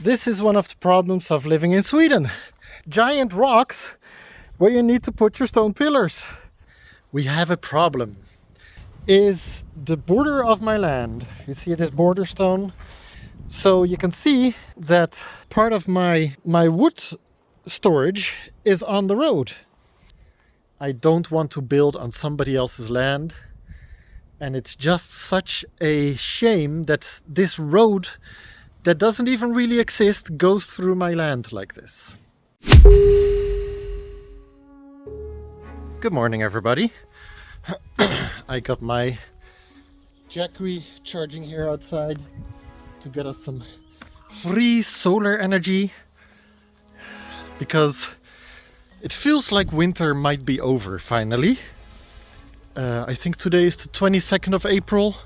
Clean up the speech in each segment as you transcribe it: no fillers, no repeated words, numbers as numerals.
This is one of the problems of living in Sweden. Giant rocks where you need to put your stone pillars. We have a problem. Is the border of my land. You see this border stone? So you can see that part of my wood storage is on the road. I don't want to build on somebody else's land. And it's just such a shame that this road that doesn't even really exist goes through my land like this. Good morning, everybody. I got my Jackery charging here outside to get us some free solar energy, because it feels like winter might be over finally. I think today is the 22nd of April,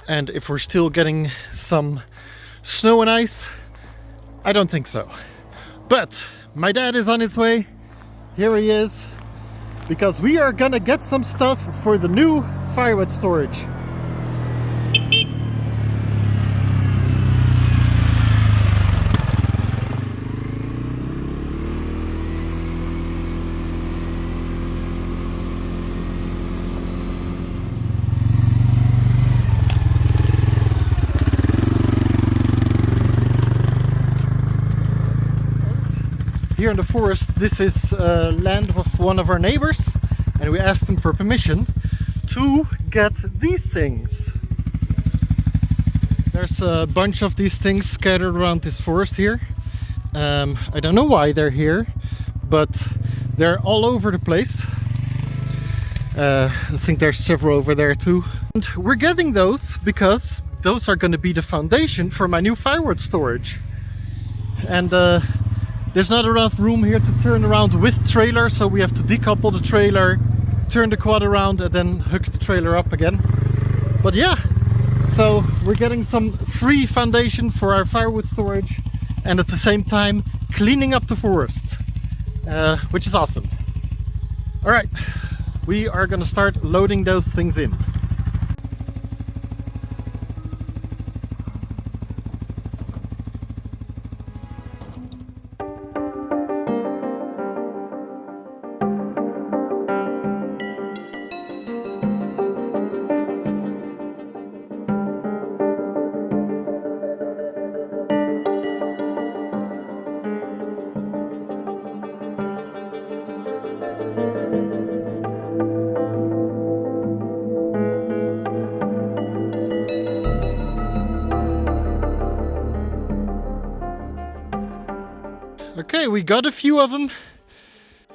and if we're still getting some snow and ice, I don't think so. But my dad is on his way. Here he is, because we are gonna get some stuff for the new firewood storage. Here in the forest, this is land of one of our neighbors, and we asked them for permission to get these things. There's a bunch of these things scattered around this forest here. I don't know why they're here, but they're all over the place. I think there's several over there too. And we're getting those because those are going to be the foundation for my new firewood storage. And there's not enough room here to turn around with trailer, so we have to decouple the trailer, turn the quad around, and then hook the trailer up again. But yeah, so we're getting some free foundation for our firewood storage, and at the same time cleaning up the forest, which is awesome. All right, we are gonna start loading those things in. Okay, we got a few of them,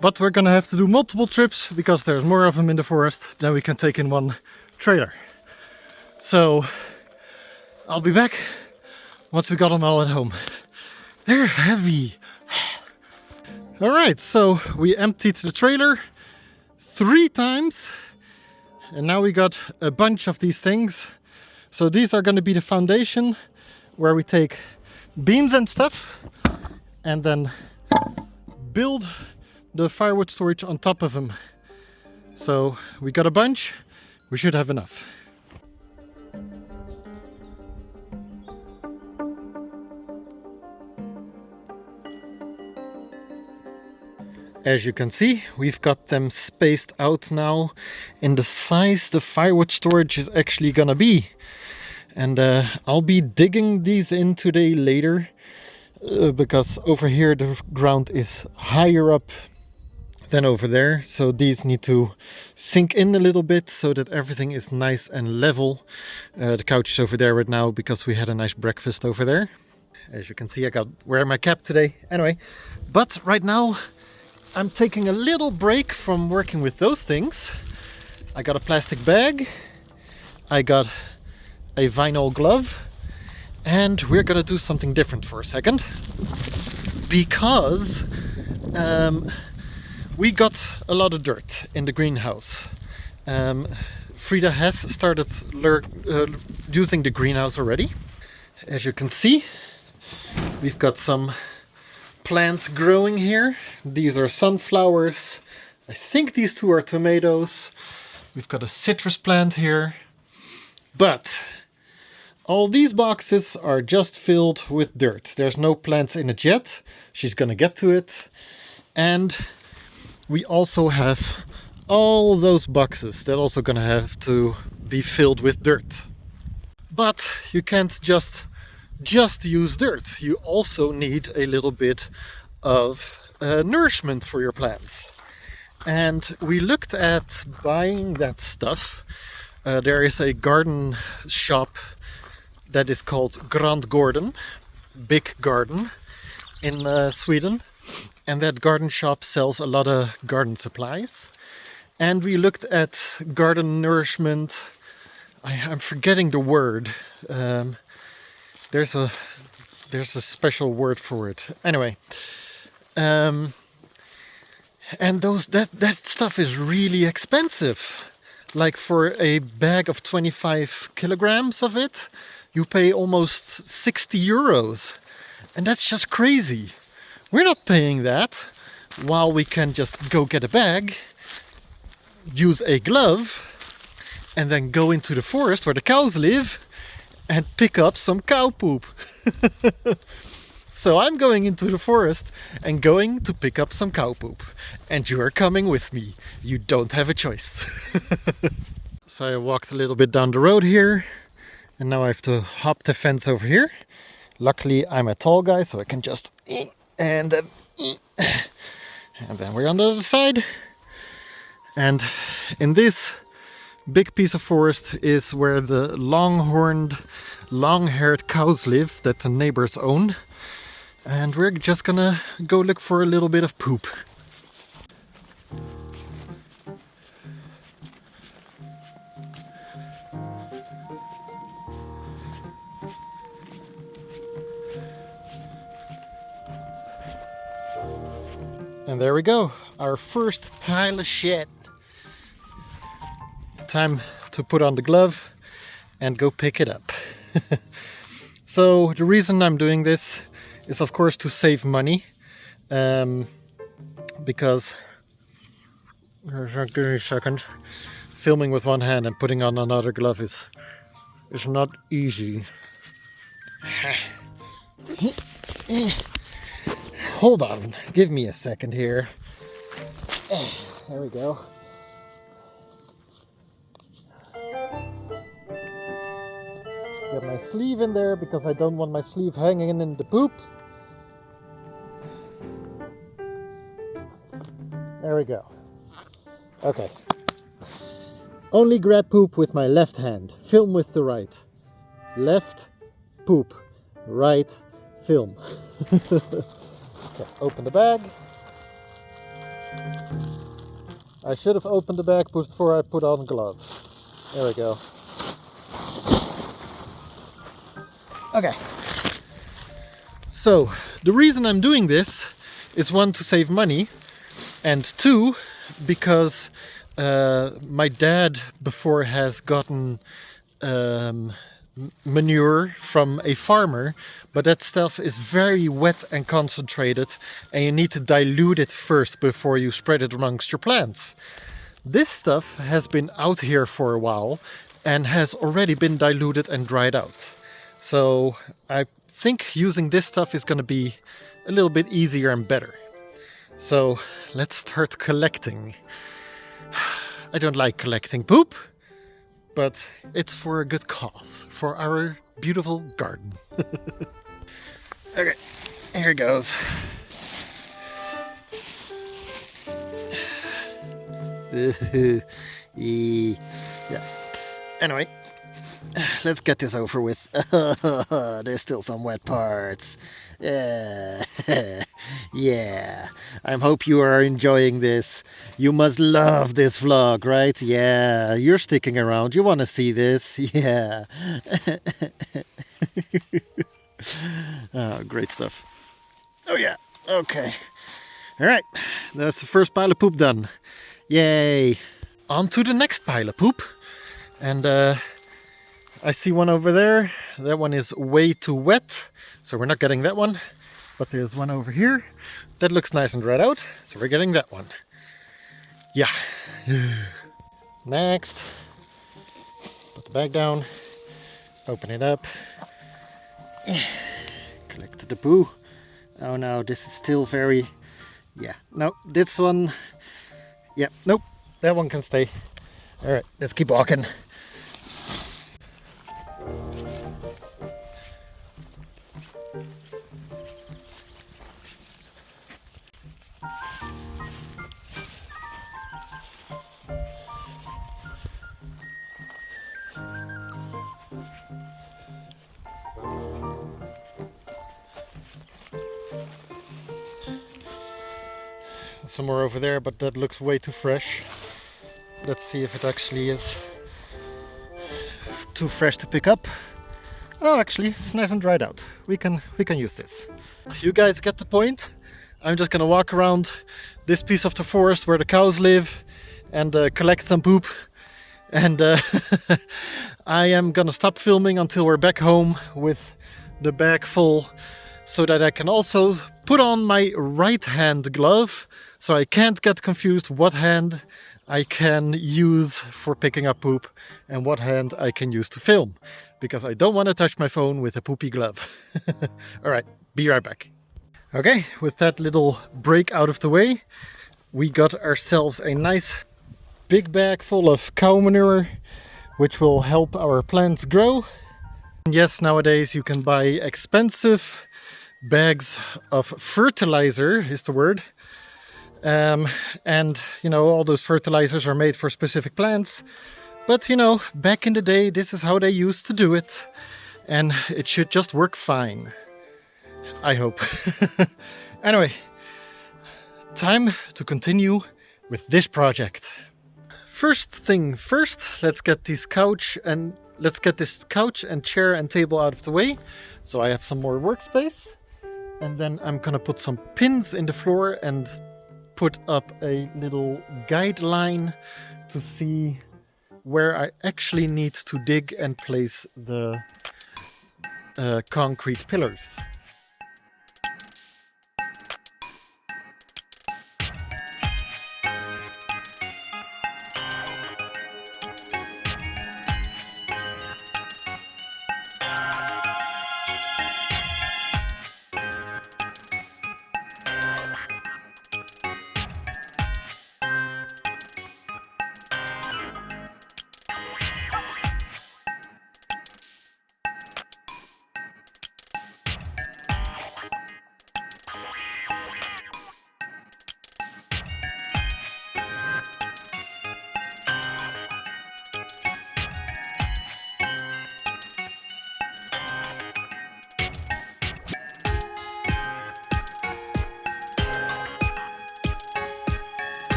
but we're gonna have to do multiple trips because there's more of them in the forest than we can take in one trailer. So I'll be back once we got them all at home. They're heavy. All right, so we emptied the trailer 3 times, and now we got a bunch of these things. So these are gonna be the foundation where we take beams and stuff and then build the firewood storage on top of them. So we got a bunch, we should have enough. As you can see, we've got them spaced out now in the size the firewood storage is actually gonna be. And I'll be digging these in today later, because over here the ground is higher up than over there, so these need to sink in a little bit so that everything is nice and level. The couch is over there right now because we had a nice breakfast over there. As you can see, I got wearing my cap today anyway. But right now I'm taking a little break from working with those things. I got a plastic bag, I got a vinyl glove, and we're gonna do something different for a second, because we got a lot of dirt in the greenhouse. Frida has started using the greenhouse already. As you can see, we've got some plants growing here. These are sunflowers. I think these 2 are tomatoes. We've got a citrus plant here. But All these boxes are just filled with dirt. There's no plants in it yet. She's gonna get to it. And we also have all those boxes that also gonna have to be filled with dirt. But you can't just use dirt. You also need a little bit of nourishment for your plants. And we looked at buying that stuff. There is a garden shop that is called Grand Garden, Big Garden, in Sweden. And that garden shop sells a lot of garden supplies. And we looked at garden nourishment. I'm forgetting the word. There's a special word for it. Anyway, and that stuff is really expensive. Like for a bag of 25 kilograms of it, you pay almost 60 euros. And that's just crazy. We're not paying that, while we can just go get a bag, use a glove, and then go into the forest where the cows live and pick up some cow poop. So I'm going into the forest and going to pick up some cow poop. And you are coming with me. You don't have a choice. So I walked a little bit down the road here. And now I have to hop the fence over here. Luckily I'm a tall guy, so I can just... And then we're on the other side. And in this big piece of forest is where the long-horned, long-haired cows live that the neighbors own. And we're just gonna go look for a little bit of poop. And there we go, our first pile of shit. Time to put on the glove and go pick it up. So the reason I'm doing this is of course to save money, because give me a second, filming with one hand and putting on another glove is not easy. Hold on, give me a second here. There we go. Get my sleeve in there because I don't want my sleeve hanging in the poop. There we go. Okay. Only grab poop with my left hand. Film with the right. Left, poop. Right, film. Okay, open the bag. I should have opened the bag before I put on gloves. There we go. Okay. So, the reason I'm doing this is one, to save money, and two, because my dad before has gotten manure from a farmer, but that stuff is very wet and concentrated, and you need to dilute it first before you spread it amongst your plants. This stuff has been out here for a while and has already been diluted and dried out. So I think using this stuff is going to be a little bit easier and better. So let's start collecting. I don't like collecting poop, but it's for a good cause, for our beautiful garden. Okay, here goes. Yeah. Anyway, let's get this over with. There's still some wet parts. Yeah. I hope you are enjoying this. You must love this vlog, right? Yeah, you're sticking around. You want to see this? Yeah. Oh, great stuff. Oh yeah. Okay. All right. That's the first pile of poop done. Yay. On to the next pile of poop. And I see one over there. That one is way too wet, so we're not getting that one. But there's one over here that looks nice and dried out, so we're getting that one. Yeah. Next. Put the bag down. Open it up. Collect the poo. Oh no, this is still very... Yeah, no, this one... Yeah, nope, that one can stay. Alright, let's keep walking. Some more over there, but that looks way too fresh. Let's see if it actually is too fresh to pick up. Oh, actually, it's nice and dried out. We can use this. You guys get the point. I'm just gonna walk around this piece of the forest where the cows live and collect some poop. And I am gonna stop filming until we're back home with the bag full, so that I can also put on my right hand glove, so I can't get confused what hand I can use for picking up poop and what hand I can use to film, because I don't want to touch my phone with a poopy glove. Alright, be right back. Okay, with that little break out of the way, we got ourselves a nice big bag full of cow manure, which will help our plants grow. Yes, nowadays you can buy expensive bags of fertilizer, is the word. And you know, all those fertilizers are made for specific plants. But you know, back in the day, this is how they used to do it. And it should just work fine. I hope. Anyway, time to continue with this project. First thing first, let's get this couch and chair and table out of the way, so I have some more workspace. And then I'm gonna put some pins in the floor and put up a little guideline to see where I actually need to dig and place the concrete pillars.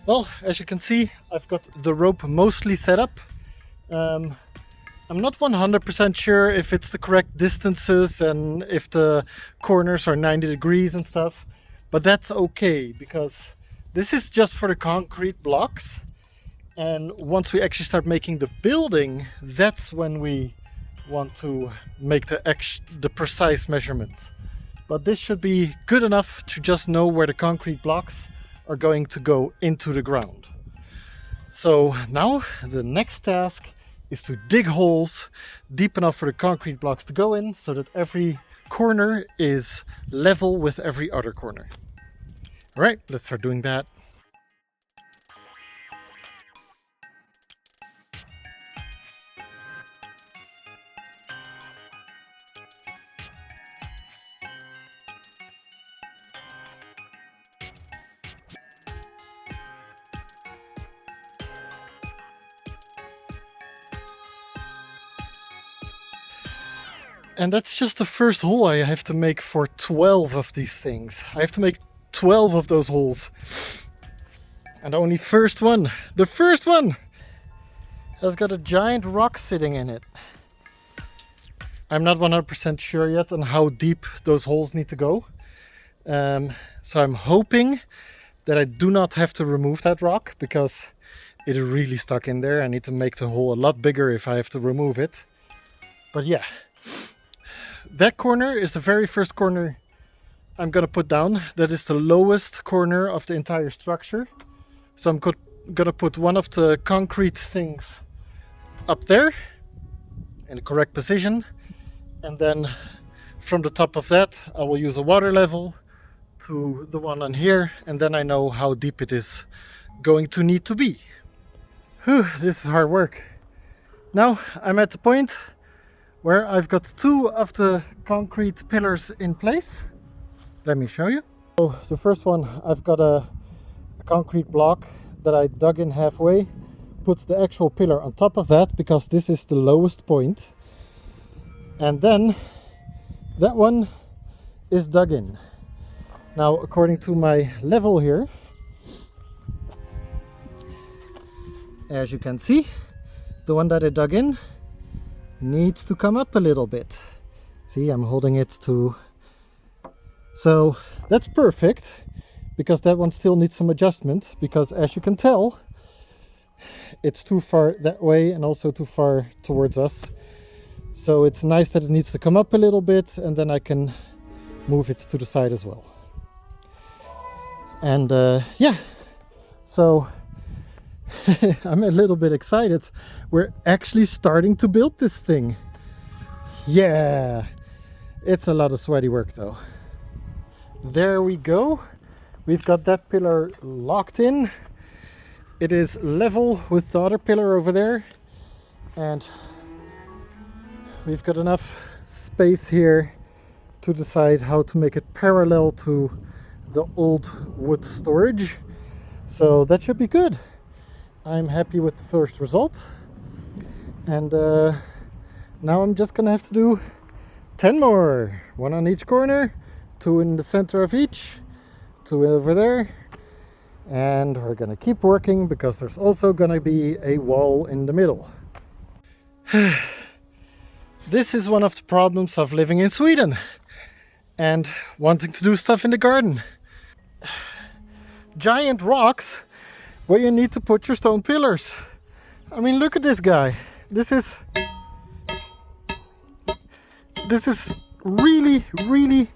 Well, as you can see, I've got the rope mostly set up. I'm not 100% sure if it's the correct distances and if the corners are 90 degrees and stuff, but that's okay, because this is just for the concrete blocks. And once we actually start making the building, that's when we want to make the precise measurement. But this should be good enough to just know where the concrete blocks are going to go into the ground. So now the next task is to dig holes deep enough for the concrete blocks to go in, so that every corner is level with every other corner. All right, let's start doing that. And that's just the first hole I have to make for 12 of these things. I have to make 12 of those holes. And the first one has got a giant rock sitting in it. I'm not 100% sure yet on how deep those holes need to go. So I'm hoping that I do not have to remove that rock, because it really stuck in there. I need to make the hole a lot bigger if I have to remove it. But yeah. that corner is the very first corner I'm gonna put down. That is the lowest corner of the entire structure. So I'm gonna put one of the concrete things up there in the correct position, and then from the top of that I will use a water level to the one on here, and then I know how deep it is going to need to be. Whew, this is hard work. Now I'm at the point where I've got two of the concrete pillars in place. Let me show you. So the first one, I've got a concrete block that I dug in halfway, put the actual pillar on top of that because this is the lowest point, and then that one is dug in. Now according to my level here, as you can see, the one that I dug in needs to come up a little bit. See, I'm holding it to... So that's perfect, because that one still needs some adjustment, because as you can tell, it's too far that way and also too far towards us. So it's nice that it needs to come up a little bit, and then I can move it to the side as well. And yeah, so I'm a little bit excited. We're actually starting to build this thing. Yeah, it's a lot of sweaty work though. There we go. We've got that pillar locked in. It is level with the other pillar over there, and we've got enough space here to decide how to make it parallel to the old wood storage. So that should be good. I'm happy with the first result, and now I'm just gonna have to do 10 more, one on each corner, 2 in the center of each, 2 over there, and we're gonna keep working because there's also gonna be a wall in the middle. This is one of the problems of living in Sweden and wanting to do stuff in the garden. Giant rocks where you need to put your stone pillars. I mean, look at this guy. This is really, really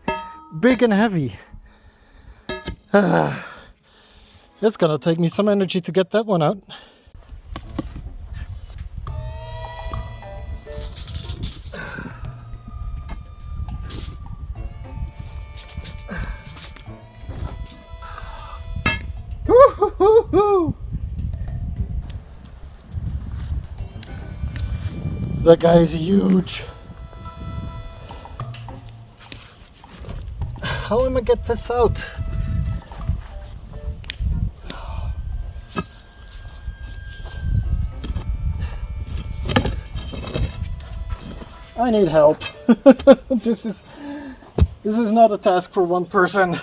big and heavy. It's gonna take me some energy to get that one out. Woo-hoo-hoo-hoo! That guy is huge. How am I get this out? I need help. This is not a task for one person.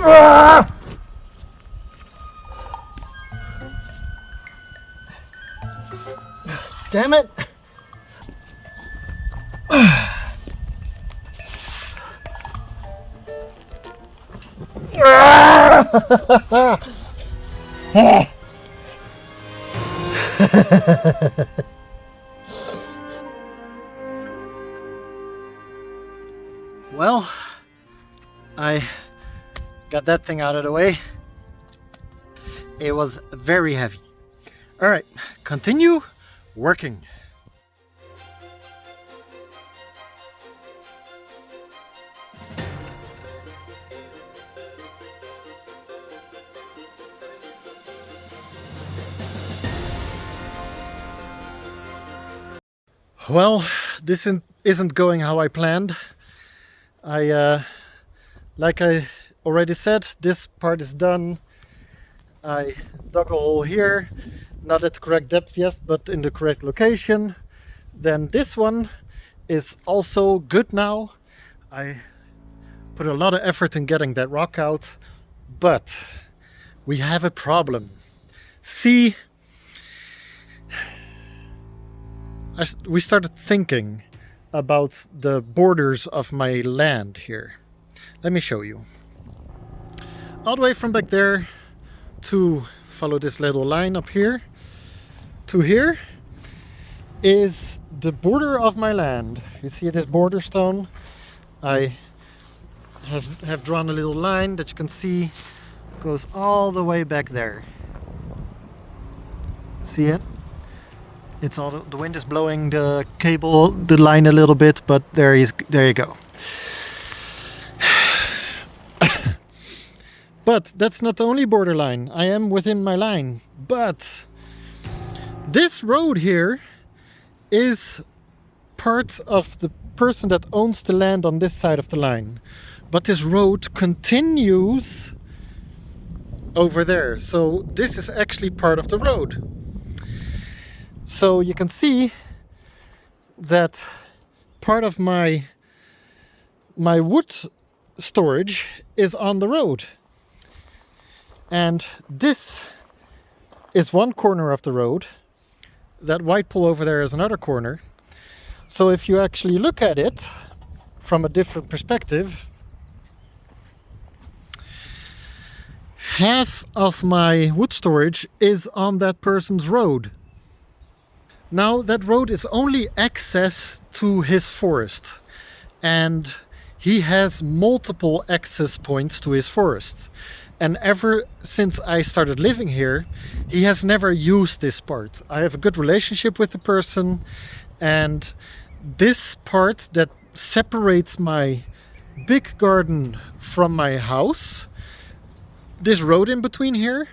Ah! Damn it! Well, I got that thing out of the way. It was very heavy. All right, continue working. Well, this isn't going how I planned. Like I already said, this part is done. I dug a hole here, not at the correct depth yet, but in the correct location. Then this one is also good now. I put a lot of effort in getting that rock out, but we have a problem. See, we started thinking about the borders of my land here. Let me show you. all the way from back there to follow this little line up here to here is the border of my land. You see this border stone? I have drawn a little line that you can see goes all the way back there. See it? It's all the wind is blowing the cable, the line a little bit, but there you go. But that's not the only borderline. I am within my line. But this road here is part of the person that owns the land on this side of the line. But this road continues over there. So this is actually part of the road. So you can see that part of my wood storage is on the road. And this is one corner of the road. That white pole over there is another corner. So if you actually look at it from a different perspective, half of my wood storage is on that person's road. Now that road is only access to his forest, and he has multiple access points to his forest. And ever since I started living here, he has never used this part. I have a good relationship with the person, and this part that separates my big garden from my house, this road in between here,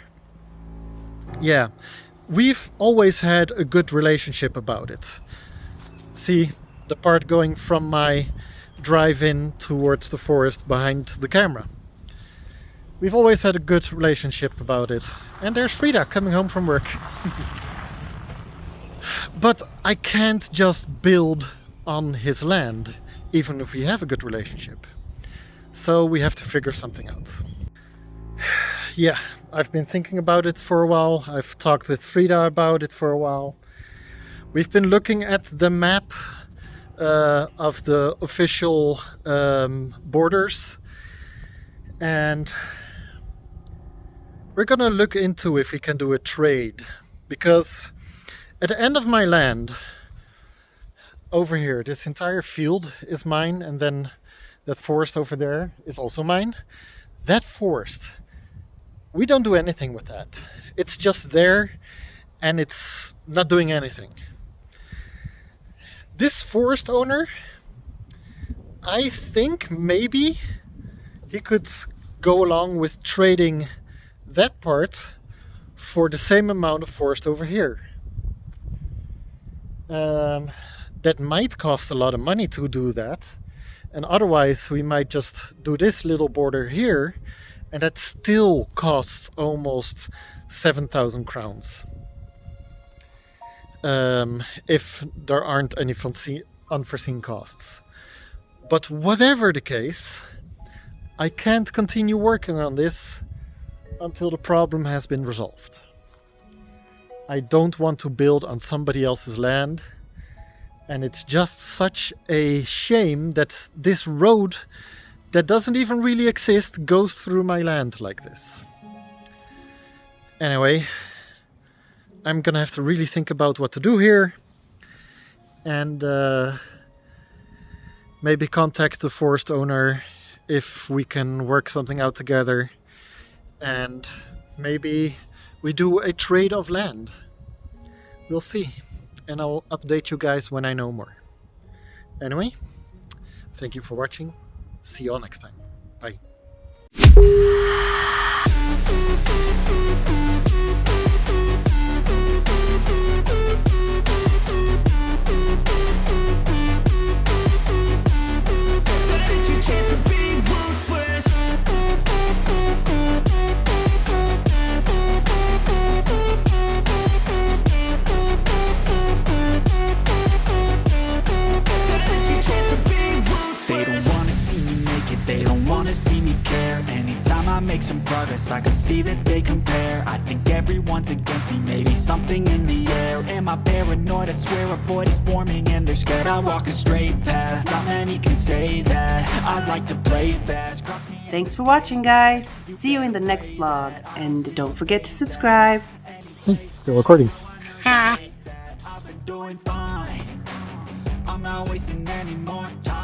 yeah, we've always had a good relationship about it. See, the part going from my drive-in towards the forest behind the camera. We've always had a good relationship about it. And there's Frida coming home from work. But I can't just build on his land, even if we have a good relationship. So we have to figure something out. Yeah, I've been thinking about it for a while. I've talked with Frida about it for a while. We've been looking at the map of the official borders. And we're gonna look into if we can do a trade, because at the end of my land over here, this entire field is mine, and then that forest over there is also mine. That forest, we don't do anything with that. It's just there and it's not doing anything. This forest owner, I think maybe he could go along with trading that part for the same amount of forest over here. That might cost a lot of money to do that, and otherwise we might just do this little border here, and that still costs almost 7,000 crowns. If there aren't any unforeseen costs. But whatever the case, I can't continue working on this until the problem has been resolved. I don't want to build on somebody else's land, and it's just such a shame that this road that doesn't even really exist goes through my land like this. Anyway, I'm gonna have to really think about what to do here, and maybe contact the forest owner if we can work something out together. And maybe we do a trade of land. We'll see. And I'll update you guys when I know more. Anyway, thank you for watching. See you all next time. Bye. Make some progress, I can see that they compare. I think everyone's against me, maybe something in the air. Am I paranoid? I swear a void is forming and they're scared I walk a straight path. Not many can say that. I like to play fast, cross me Thanks for watching, guys. See you in the next vlog. And don't forget to subscribe. Still recording. I've been doing fine. I'm not wasting any more time.